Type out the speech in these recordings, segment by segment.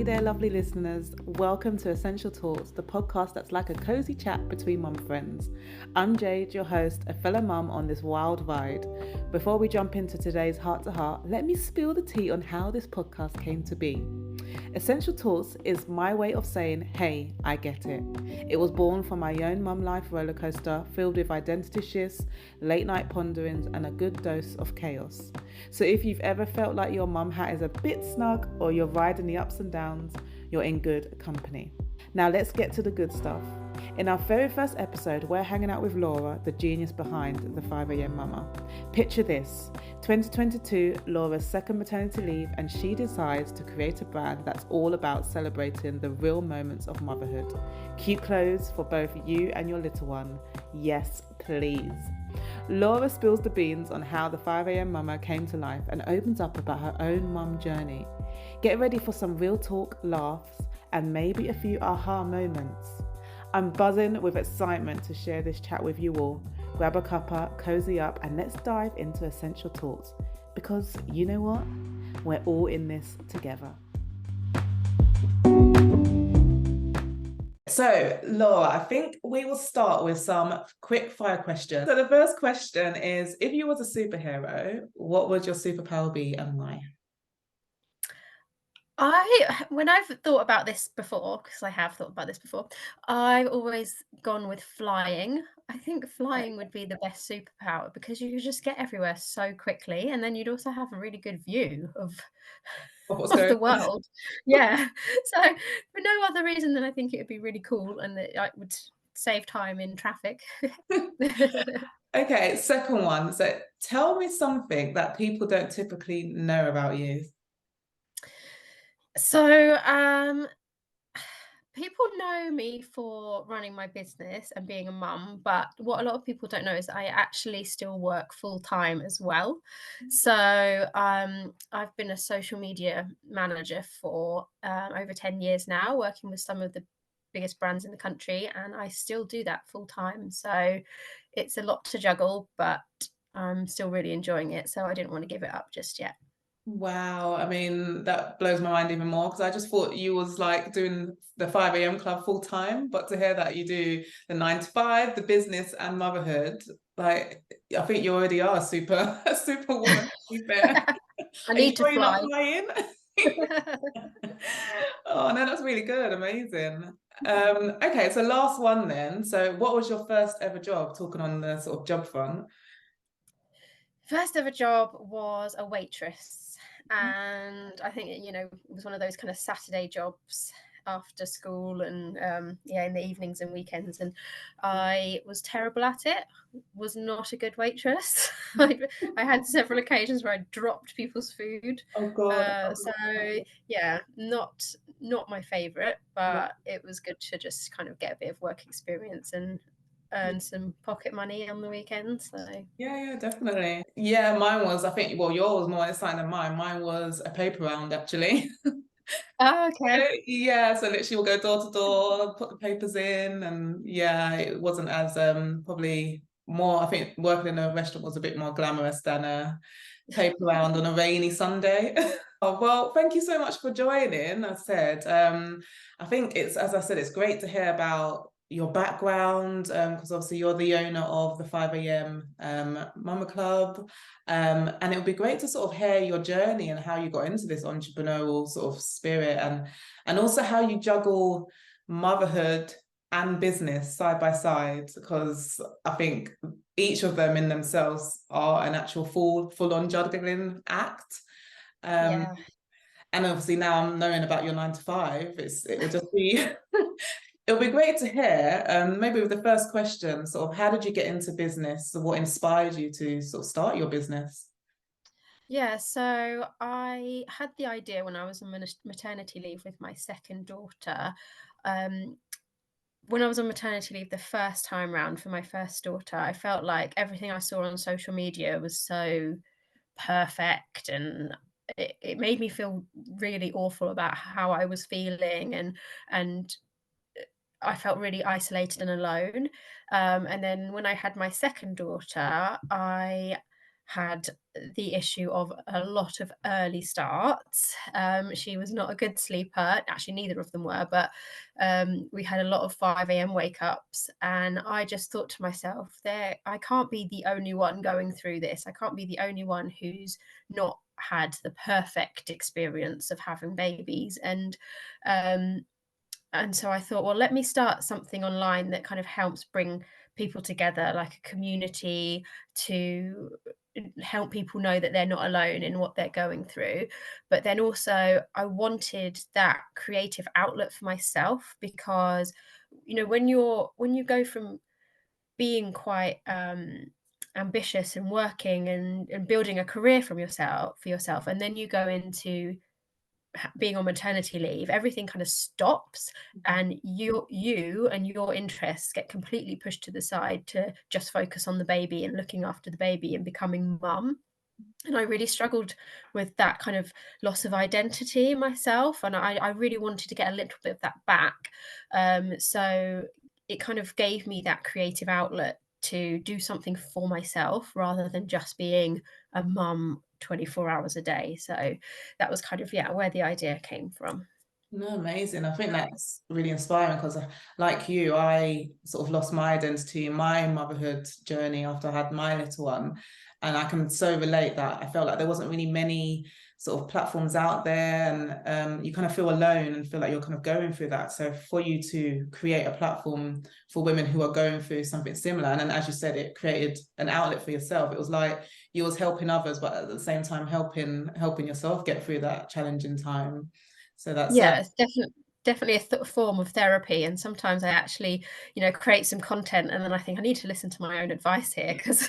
Hey there, lovely listeners. Welcome to Essential Talks, the podcast that's like a cozy chat between mum friends. I'm Jade, your host, a fellow mum on this wild ride. Before we jump into today's heart to heart, let me spill the tea on how this podcast came to be. Essential Talks is my way of saying, hey, I get it. It was born from my own mum life roller coaster filled with identity shifts, late night ponderings, and a good dose of chaos. So if you've ever felt like your mum hat is a bit snug or you're riding the ups and downs, you're in good company. Now let's get to the good stuff. In our very first episode, we're hanging out with Laura, the genius behind the 5am Mama. Picture this, 2022, Laura's second maternity leave, and she decides to create a brand that's all about celebrating the real moments of motherhood. Cute clothes for both you and your little one. Yes, please. Laura spills the beans on how the 5am Mama came to life and opens up about her own mum journey. Get ready for some real talk, laughs, and maybe a few aha moments. I'm buzzing with excitement to share this chat with you all. Grab a cuppa, cozy up, and let's dive into Essential Talks. Because you know what? We're all in this together. So, Laura, I think we will start with some quick fire questions. So the first question is, if you was a superhero, what would your superpower be and why? When I've thought about this before, because I have thought about this before, I've always gone with flying. I think flying would be the best superpower because you could just get everywhere so quickly, and then you'd also have a really good view of What's of going the world. Yeah. So for no other reason than I think it would be really cool and that I would save time in traffic. Okay, second one. So tell me something that people don't typically know about you. So, people know me for running my business and being a mum, but what a lot of people don't know is I actually still work full time as well. So I've been a social media manager for over 10 years now, working with some of the biggest brands in the country, and I still do that full time. So it's a lot to juggle, but I'm still really enjoying it. So I didn't want to give it up just yet. Wow, I mean, that blows my mind even more because I just thought you was like doing the 5am club full time, but to hear that you do the 9 to 5, the business and motherhood, like I think you already are a super woman, to be fair. I Are you need to sure you're not fly. flying? Oh no, that's really good, amazing. Okay, so last one then. So what was your first ever job, talking on the sort of job front? First ever job was a waitress, and I think it was one of those kind of Saturday jobs after school and in the evenings and weekends, and I was terrible at it. Was not a good waitress. I had several occasions where I dropped people's food. Oh God. So yeah, not my favorite, but it was good to just kind of get a bit of work experience and earn some pocket money on the weekends. So Yeah, definitely. Yeah, mine was, I think, well, yours was more exciting than mine. Mine was a paper round, actually. oh, okay. Yeah, so literally we'll go door to door, put the papers in, and yeah, it wasn't as probably more, I think working in a restaurant was a bit more glamorous than a paper round on a rainy Sunday. Oh, well, thank you so much for joining. As I said, I think it's, as I said, it's great to hear about your background, because obviously you're the owner of the 5am Mama Club. And it would be great to sort of hear your journey and how you got into this entrepreneurial sort of spirit, and also how you juggle motherhood and business side by side, because I think each of them in themselves are an actual full-on juggling act. Um, Yeah. and obviously now I'm knowing about your 9 to 5, it will just be it'll be great to hear. Maybe with the first question, sort of how did you get into business? What inspired you to sort of start your business? Yeah, so I had the idea when I was on maternity leave with my second daughter. Um, when I was on maternity leave the first time round for my first daughter, I felt like everything I saw on social media was so perfect, and it made me feel really awful about how I was feeling, and I felt really isolated and alone. And then when I had my second daughter, I had the issue of a lot of early starts. She was not a good sleeper. Actually, neither of them were, but we had a lot of 5 a.m. wake ups. And I just thought to myself, I can't be the only one going through this. I can't be the only one who's not had the perfect experience of having babies. And so I thought, well, let me start something online that kind of helps bring people together, like a community, to help people know that they're not alone in what they're going through. But then also, I wanted that creative outlet for myself, because, when you go from being quite ambitious and working and building a career for yourself, and then you go into being on maternity leave, everything kind of stops, and you and your interests get completely pushed to the side to just focus on the baby and looking after the baby and becoming mum. And I really struggled with that kind of loss of identity myself, and I really wanted to get a little bit of that back. So it kind of gave me that creative outlet to do something for myself rather than just being a mum 24 hours a day. So that was kind of, yeah, where the idea came from. No, amazing. I think that's really inspiring because, like you, I sort of lost my identity in my motherhood journey after I had my little one. And I can so relate that I felt like there wasn't really many sort of platforms out there, and you kind of feel alone and feel like you're kind of going through that. So for you to create a platform for women who are going through something similar, and then as you said, it created an outlet for yourself. It was like you was helping others, but at the same time helping yourself get through that challenging time. So that's Yeah, it's definitely a form of therapy. And sometimes I actually, create some content, and then I think I need to listen to my own advice here, because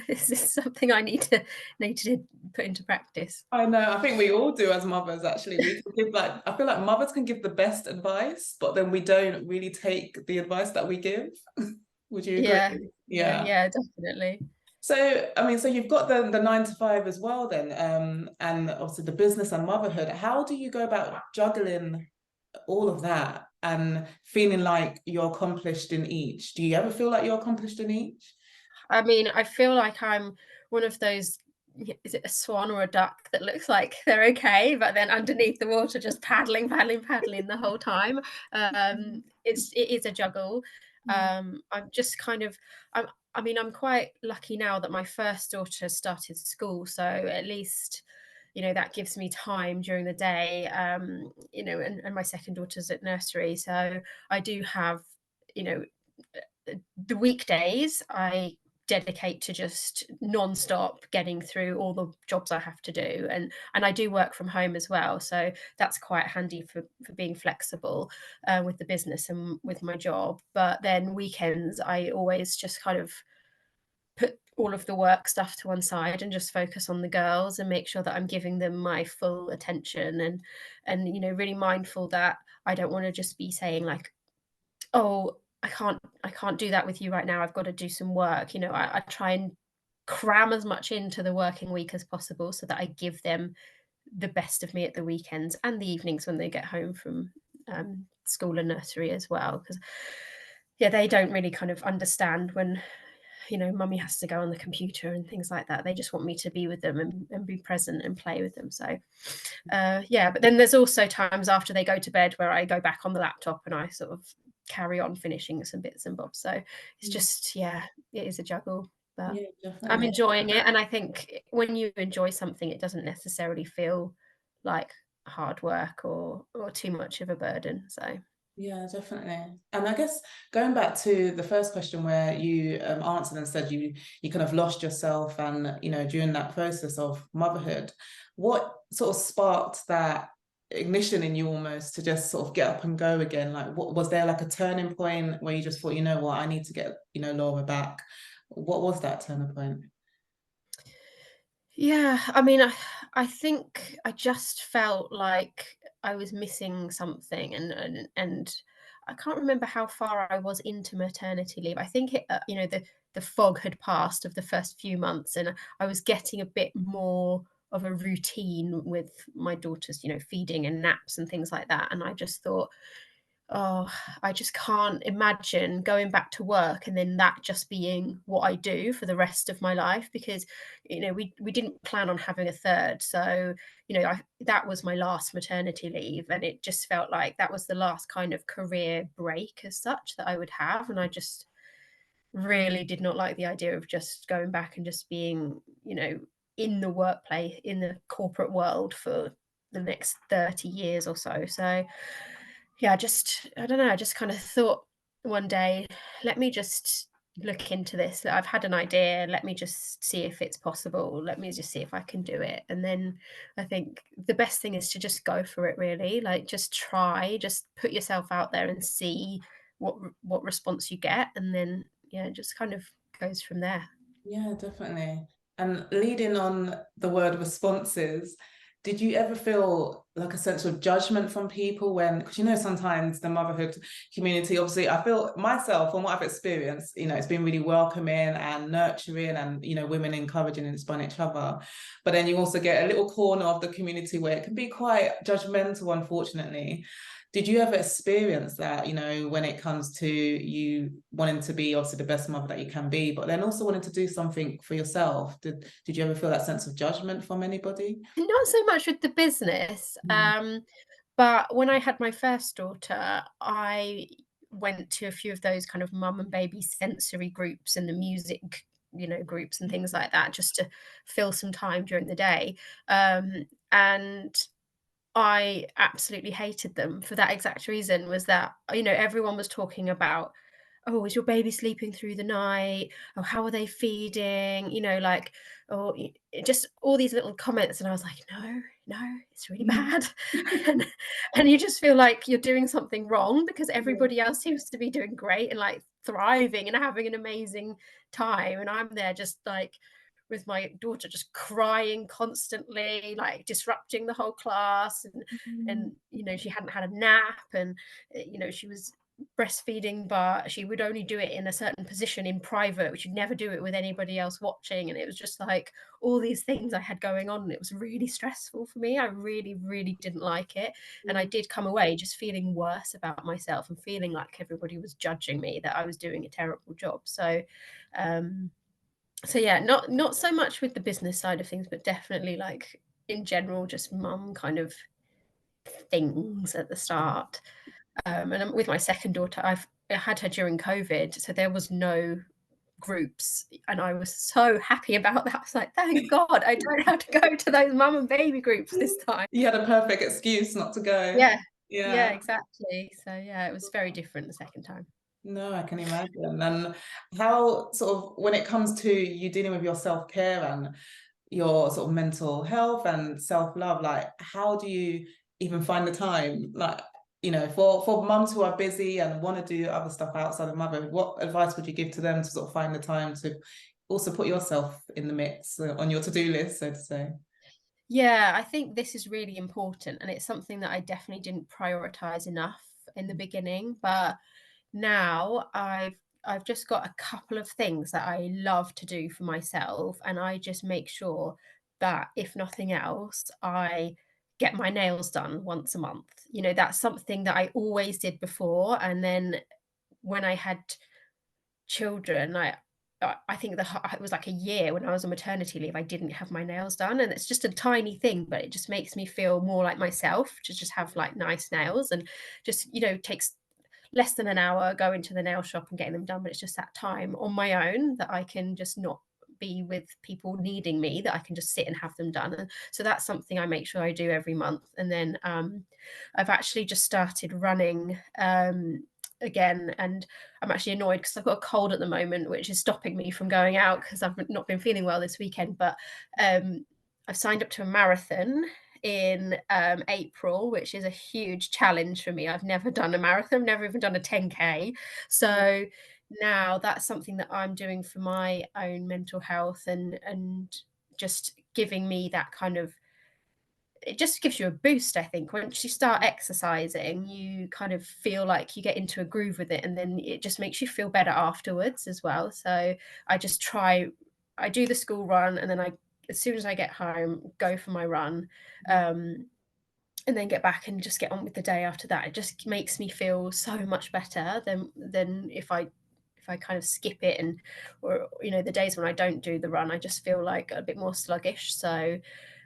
this is something I need to put into practice. I know. I think we all do as mothers, actually. We can give I feel like mothers can give the best advice, but then we don't really take the advice that we give. Would you agree? Yeah, yeah, Yeah. yeah, definitely. So, I mean, so you've got the 9 to 5 as well then, and obviously the business and motherhood. How do you go about juggling all of that and feeling like you're accomplished in each? Do you ever feel like you're accomplished in each? I mean, I feel like I'm one of those, is it a swan or a duck that looks like they're okay, but then underneath the water just paddling, paddling, paddling the whole time. It is a juggle. I'm just kind of, I mean, I'm quite lucky now that my first daughter started school, so at least, that gives me time during the day. And my second daughter's at nursery, so I do have, you know, the weekdays I dedicate to just non-stop getting through all the jobs I have to do, and I do work from home as well, so that's quite handy for being flexible with the business and with my job. But then weekends I always just kind of put all of the work stuff to one side and just focus on the girls and make sure that I'm giving them my full attention, and really mindful that I don't want to just be saying like, oh, I can't do that with you right now. I've got to do some work. I try and cram as much into the working week as possible so that I give them the best of me at the weekends and the evenings when they get home from school and nursery as well. Because yeah, they don't really kind of understand when mummy has to go on the computer and things like that. They just want me to be with them and be present and play with them. So yeah, but then there's also times after they go to bed where I go back on the laptop and I sort of carry on finishing some bits and bobs. So it's just, yeah, it is a juggle, but Yeah, I'm definitely. enjoying it. And I think when you enjoy something, it doesn't necessarily feel like hard work or too much of a burden. So Yeah, definitely. And I guess going back to the first question where you answered and said you kind of lost yourself, and during that process of motherhood, what sort of sparked that ignition in you almost to just sort of get up and go again? Like, what was there, like a turning point where you just thought, you know what, I need to get Laura back? What was that turning point? yeah, I mean, I think I just felt like I was missing something, and I can't remember how far I was into maternity leave. I think the fog had passed of the first few months, and I was getting a bit more of a routine with my daughter's, feeding and naps and things like that. And I just thought, Oh, I just can't imagine going back to work and then that just being what I do for the rest of my life because, we didn't plan on having a third. So, that was my last maternity leave, and it just felt like that was the last kind of career break as such that I would have. And I just really did not like the idea of just going back and just being, in the workplace, in the corporate world for the next 30 years or so. So, yeah, I don't know, I just kind of thought one day, let me just look into this. I've had an idea. Let me just see if it's possible. Let me just see if I can do it. And then I think the best thing is to just go for it, really. Like, just try, just put yourself out there and see what response you get. And then, yeah, it just kind of goes from there. Yeah, definitely. And leading on the word responses, did you ever feel like a sense of judgment from people when, because sometimes the motherhood community, obviously, I feel myself, from what I've experienced, it's been really welcoming and nurturing and, women encouraging and inspiring each other. But then you also get a little corner of the community where it can be quite judgmental, unfortunately. Did you ever experience that, when it comes to you wanting to be obviously the best mother that you can be, but then also wanting to do something for yourself? Did you ever feel that sense of judgment from anybody? Not so much with the business, Mm. but when I had my first daughter, I went to a few of those kind of mum and baby sensory groups and the music, groups and things like that, just to fill some time during the day. And I absolutely hated them for that exact reason, was that, everyone was talking about, "Oh, is your baby sleeping through the night? Oh, how are they feeding?" Like, oh, just all these little comments, and I was like, "No, no, it's really bad." And you just feel like you're doing something wrong because Yeah. everybody else seems to be doing great and, like, thriving and having an amazing time, and I'm there just, like, with my daughter just crying constantly, like disrupting the whole class, and Mm. she hadn't had a nap, and she was breastfeeding, but she would only do it in a certain position in private, which you'd never do it with anybody else watching. And it was just like all these things I had going on, and it was really stressful for me. I really, really didn't like it. And I did come away just feeling worse about myself and feeling like everybody was judging me, that I was doing a terrible job. Um, so yeah, not so much with the business side of things, but definitely like in general, just mum kind of things at the start. And with my second daughter, I had her during COVID, so there was no groups, and I was so happy about that. I was like, thank God I don't have to go to those mum and baby groups this time. You had a perfect excuse not to go. Yeah, yeah, Yeah. exactly. So yeah, it was very different the second time. No, I can imagine. And how sort of when it comes to you dealing with your self-care and your sort of mental health and self-love, like how do you even find the time? Like, for mums who are busy and want to do other stuff outside of motherhood, what advice would you give to them to sort of find the time to also put yourself in the mix on your to-do list, so to say? Yeah, I think this is really important, and it's something that I definitely didn't prioritize enough in the beginning, but now I've just got a couple of things that I love to do for myself, and I just make sure that if nothing else, I get my nails done once a month. That's something that I always did before, and then when I had children, I think it was like a year when I was on maternity leave, I didn't have my nails done, and it's just a tiny thing, but it just makes me feel more like myself to just have like nice nails, and just takes less than an hour going to the nail shop and getting them done, but it's just that time on my own that I can just not be with people needing me, that I can just sit and have them done. And so that's something I make sure I do every month. And then I've actually just started running again, and I'm actually annoyed because I've got a cold at the moment, which is stopping me from going out because I've not been feeling well this weekend. But I've signed up to a marathon in April, which is a huge challenge for me. I've never done a marathon, never even done a 10K. So now that's something that I'm doing for my own mental health, and just giving me that kind of, it just gives you a boost. I think once you start exercising, you kind of feel like you get into a groove with it, and then it just makes you feel better afterwards as well. So I just try, I do the school run, and then as soon as I get home, go for my run. Um, and then get back and just get on with the day after that. It just makes me feel so much better than if I kind of skip it, and or the days when I don't do the run, I just feel like a bit more sluggish. So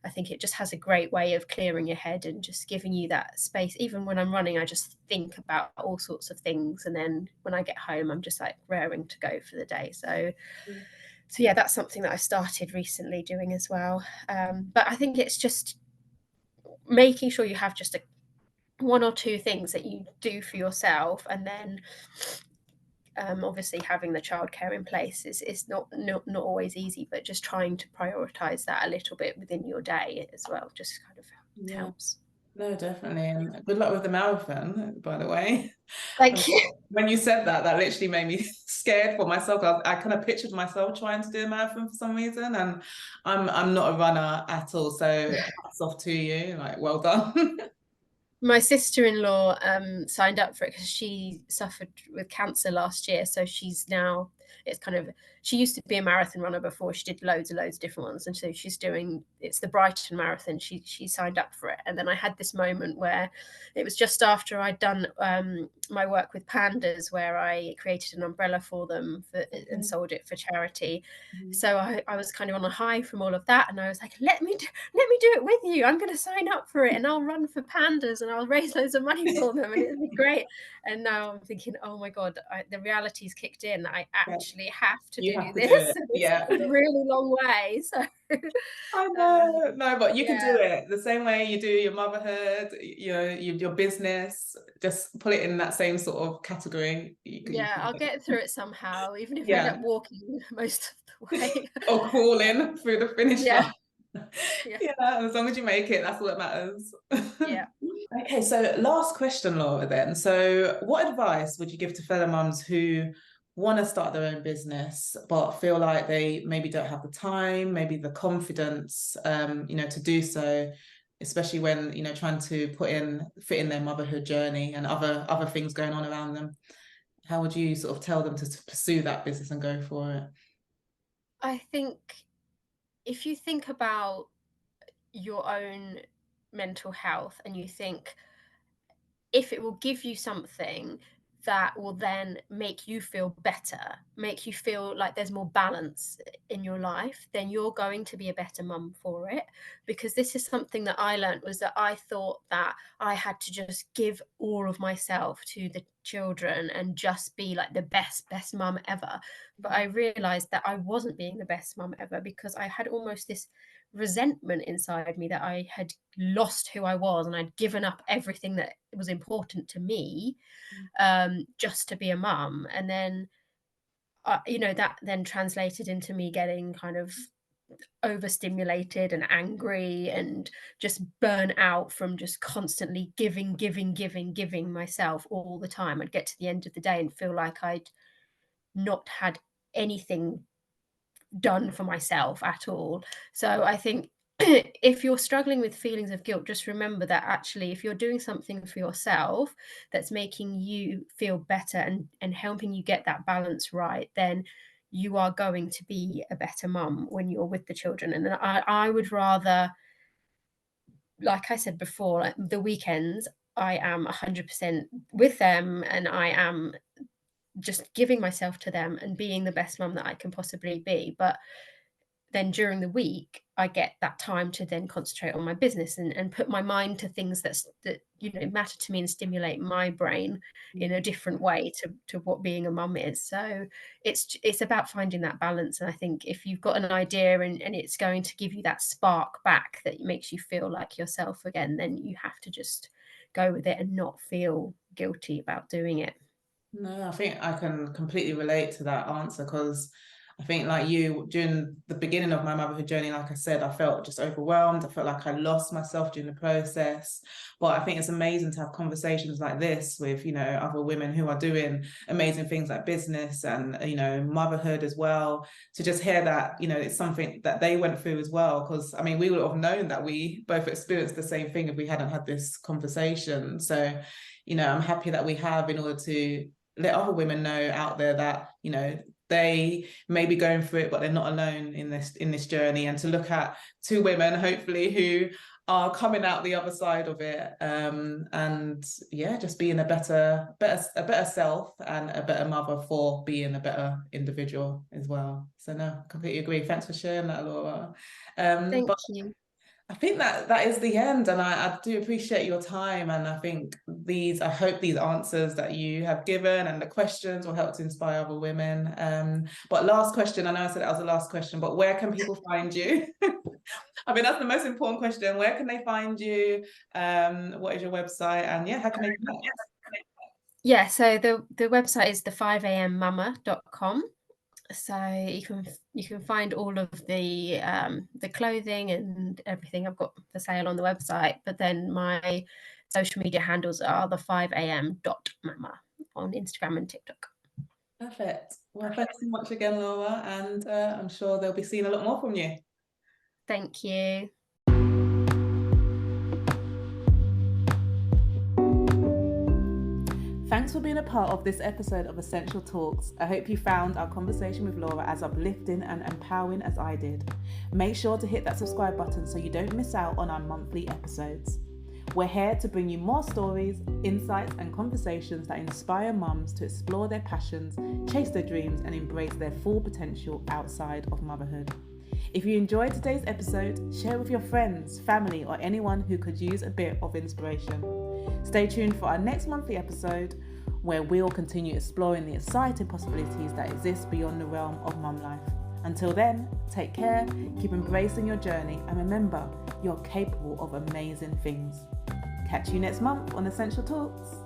I think it just has a great way of clearing your head and just giving you that space. Even when I'm running, I just think about all sorts of things, and then when I get home, I'm just like raring to go for the day. So yeah, that's something that I started recently doing as well. But I think it's just making sure you have just one or two things that you do for yourself, and then obviously having the childcare in place is not always easy, but just trying to prioritize that a little bit within your day as well just kind of Yeah. helps. No, definitely. And good luck with the marathon, by the way. Thank you. When you said that, that literally made me scared for myself. I kind of pictured myself trying to do a marathon for some reason, and I'm not a runner at all. So hats off to you. Like, well done. My sister-in-law signed up for it because she suffered with cancer last year. So she's now, it's kind of, she used to be a marathon runner before. She did loads of different ones. And so she's doing, it's the Brighton Marathon. She signed up for it. And then I had this moment where it was just after I'd done my work with pandas, where I created an umbrella for them and sold it for charity. So I was kind of on a high from all of that. And I was like, let me do it with you. I'm going to sign up for it, and I'll run for pandas, and I'll raise loads of money for them, and it'll be great. And now I'm thinking, oh my God, the reality's kicked in. I Yeah, actually have to you do have to do this. it. And it's Yeah. a really long way. So I know, no, but you can yeah, do it the same way you do your motherhood, your business. Just put it in that same sort of category. You yeah, can I'll get through it somehow, even if I end yeah, up walking most of the way. or crawling through the finish Yeah, line. yeah, Yeah, as long as you make it, that's all that matters. yeah. Okay, so last question, Laura, then. So, what advice would you give to fellow mums who want to start their own business but feel like they maybe don't have the time, maybe the confidence, to do so, especially when, trying to fit in their motherhood journey and other things going on around them? How would you sort of tell them to pursue that business and go for it? I think if you think about your own mental health, and you think, if it will give you something that will then make you feel better, make you feel like there's more balance in your life, then you're going to be a better mum for it. Because this is something that I learned, was that I thought that I had to just give all of myself to the children and just be like the best mum ever. But I realized that I wasn't being the best mum ever, because I had almost this resentment inside me that I had lost who I was, and I'd given up everything that was important to me just to be a mum. And then, that then translated into me getting kind of overstimulated and angry and just burn out from just constantly giving myself all the time. I'd get to the end of the day and feel like I'd not had anything done for myself at all. So I think if you're struggling with feelings of guilt, just remember that actually, if you're doing something for yourself that's making you feel better and helping you get that balance right, then you are going to be a better mum when you're with the children. And I would rather, like I said before, like the weekends, I am 100% with them, and I am just giving myself to them and being the best mum that I can possibly be. But then during the week, I get that time to then concentrate on my business and put my mind to things that matter to me and stimulate my brain in a different way to what being a mum is. So it's about finding that balance. And I think if you've got an idea and it's going to give you that spark back that makes you feel like yourself again, then you have to just go with it and not feel guilty about doing it. No, I think I can completely relate to that answer because I think, like you, during the beginning of my motherhood journey, like I said, I felt just overwhelmed. I felt like I lost myself during the process. But I think it's amazing to have conversations like this with, other women who are doing amazing things like business and, motherhood as well, to just hear that, it's something that they went through as well. Because, I mean, we would have known that we both experienced the same thing if we hadn't had this conversation. So, I'm happy that we have, in order to let other women know out there that they may be going through it, but they're not alone in this journey. And to look at two women, hopefully, who are coming out the other side of it, and yeah, just being a better self and a better mother for being a better individual as well. So no, completely agree. Thanks for sharing that, Laura. Thank But you. I think that is the end, and I do appreciate your time, and I think I hope these answers that you have given and the questions will help to inspire other women. But last question, I know I said that was the last question, but where can people find you? I mean, that's the most important question. Where can they find you? What is your website? And yeah, how can they connect? Yeah, so the website is the5ammama.com. So you can find all of the clothing and everything I've got for sale on the website. But then my social media handles are the5am.mama on Instagram and TikTok. Perfect. Well, thanks so much again, Laura, and I'm sure they'll be seeing a lot more from you. Thank you. Thanks for being a part of this episode of Essential Talks. I hope you found our conversation with Laura as uplifting and empowering as I did. Make sure to hit that subscribe button so you don't miss out on our monthly episodes. We're here to bring you more stories, insights, and conversations that inspire mums to explore their passions, chase their dreams, and embrace their full potential outside of motherhood. If you enjoyed today's episode, share with your friends, family, or anyone who could use a bit of inspiration. Stay tuned for our next monthly episode, where we'll continue exploring the exciting possibilities that exist beyond the realm of mum life. Until then, take care, keep embracing your journey, and remember, you're capable of amazing things. Catch you next month on Essential Talks.